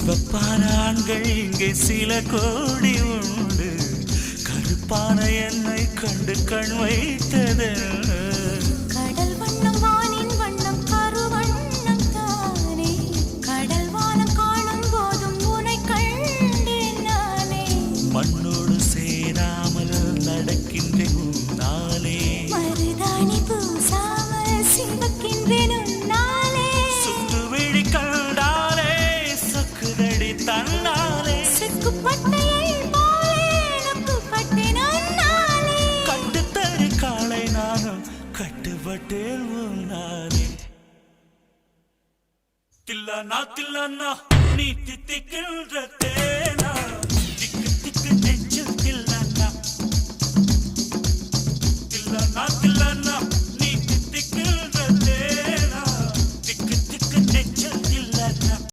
சிவப்பான ஆண்கள் இங்கே சில கோடி உண்டு, கருப்பான என்னை கண்டு கண் வைத்தது. கடல் வண்ணம் வானின் வண்ணம் கருவண்ணம் தானே, கடல் வானம் காணும் போதும் உனை கண்டேன் நானே. மண்ணோடு சேராமல் நடக்கின்றேன் உன்னாலே, மருதாணி பூசாமல் சிவக்கின்றேன் உன்னாலே. சுற்று விழி கண்டாலே சக்குதடி தன்னாலே, செக்குப்பட்டையை போலே நொக்குப்பட்டேன் உன்னாலே. கட்டுத்தறி காளை நானும் கட்டுப்பட்டேன் உன்னாலே. தில்லானா தில்லானா நீ தித்திக்கின்ற